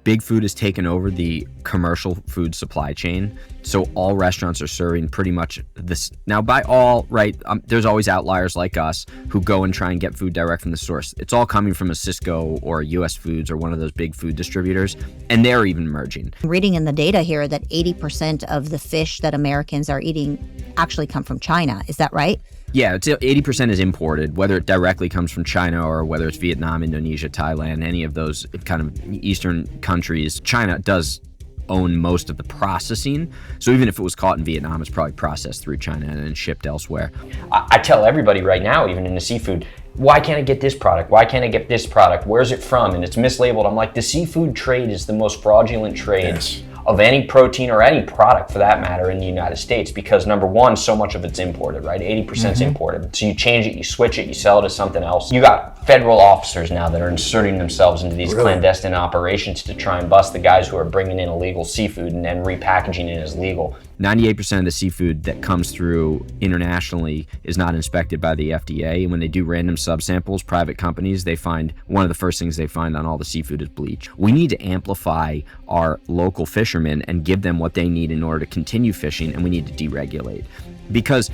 Big food has taken over the commercial food supply chain. So all restaurants are serving pretty much this. Now, by all, right, there's always outliers like us who go and try and get food direct from the source. It's all coming from a Cisco or a US Foods or one of those big food distributors, and they're even merging. Reading in the data here that 80% of the fish that Americans are eating actually come from China. Is that right? Yeah, it's 80% is imported, whether it directly comes from China or whether it's Vietnam, Indonesia, Thailand, any of those kind of Eastern countries. China does own most of the processing. So even if it was caught in Vietnam, it's probably processed through China and then shipped elsewhere. I tell everybody right now, even in the seafood, why can't I get this product? Why can't I get this product? Where's it from? And it's mislabeled. I'm like, the seafood trade is the most fraudulent trade. Yes. Of any protein or any product for that matter in the United States, because number one, so much of it's imported, right? 80% is imported. So you change it, you switch it, you sell it to something else. You got federal officers now that are inserting themselves into these clandestine operations to try and bust the guys who are bringing in illegal seafood and then repackaging it as legal. 98% of the seafood that comes through internationally is not inspected by the FDA. And when they do random subsamples, private companies, they find one of the first things they find on all the seafood is bleach. We need to amplify our local fishermen and give them what they need in order to continue fishing, and we need to deregulate. Because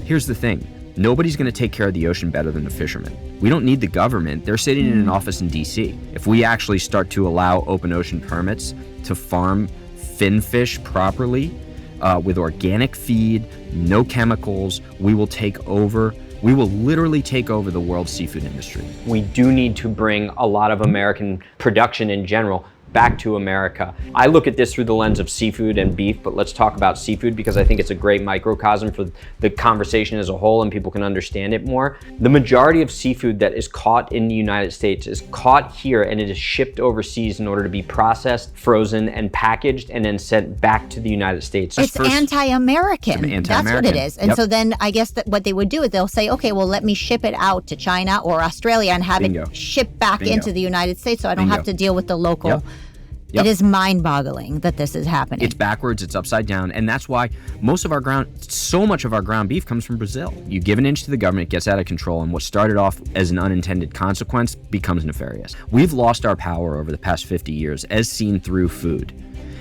here's the thing. Nobody's going to take care of the ocean better than the fishermen. We don't need the government. They're sitting in an office in DC. If we actually start to allow open ocean permits to farm finfish properly, with organic feed, no chemicals, we will literally take over the world's seafood industry. We do need to bring a lot of American production in general back to America. I look at this through the lens of seafood and beef, but let's talk about seafood because I think it's a great microcosm for the conversation as a whole and people can understand it more. The majority of seafood that is caught in the United States is caught here and it is shipped overseas in order to be processed, frozen, and packaged and then sent back to the United States. It's anti-American. It's That's what it is. And Yep. so then I guess that what they would do is they'll say, okay, well, let me ship it out to China or Australia and have Bingo. it shipped back Bingo. into the United States so I don't Bingo. have to deal with the local. Yep. Yep. It is mind-boggling that this is happening. It's backwards, it's upside down, and that's why so much of our ground beef comes from Brazil. You give an inch to the government, it gets out of control, and what started off as an unintended consequence becomes nefarious. We've lost our power over the past 50 years, as seen through food,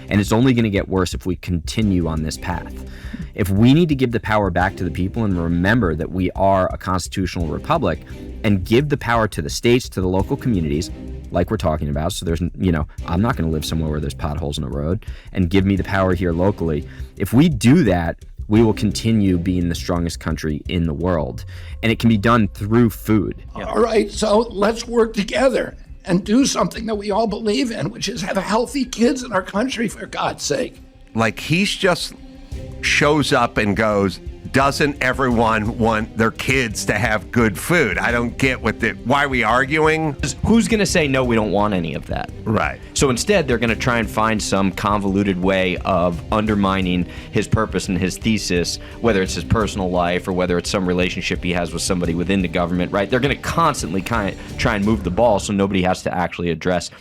and it's only going to get worse if we continue on this path. If we need to give the power back to the people and remember that we are a constitutional republic and give the power to the states, to the local communities, like we're talking about. So there's, I'm not going to live somewhere where there's potholes in the road, and give me the power here locally. If we do that, we will continue being the strongest country in the world. And it can be done through food. All right, so let's work together and do something that we all believe in, which is have healthy kids in our country, for God's sake. Like, he's just shows up and goes, doesn't everyone want their kids to have good food? I don't get why are we arguing? Who's going to say, no, we don't want any of that? Right. So instead, they're going to try and find some convoluted way of undermining his purpose and his thesis, whether it's his personal life or whether it's some relationship he has with somebody within the government, right? They're going to constantly try and move the ball so nobody has to actually address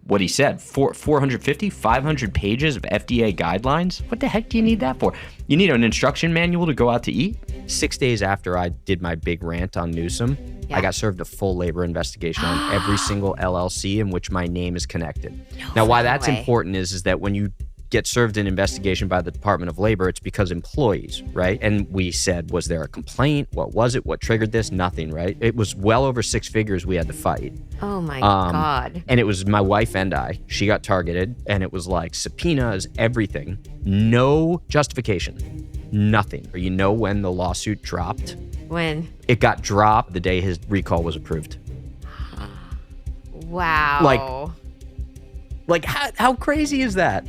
what he said. 450, 500 pages of FDA guidelines? What the heck do you need that for? You need an instruction manual to go out to eat? 6 days after I did my big rant on Newsom, I got served a full labor investigation on every single LLC in which my name is connected. Now, why that's important is that when you get served an investigation by the Department of Labor, it's because employees, right? And we said, was there a complaint? What was it? What triggered this? Nothing, right? It was well over six figures we had to fight. Oh my God. And it was my wife and I. She got targeted, and it was like subpoenas, everything. No justification. Nothing. You know when the lawsuit dropped? When? It got dropped the day his recall was approved. Wow. Like how crazy is that?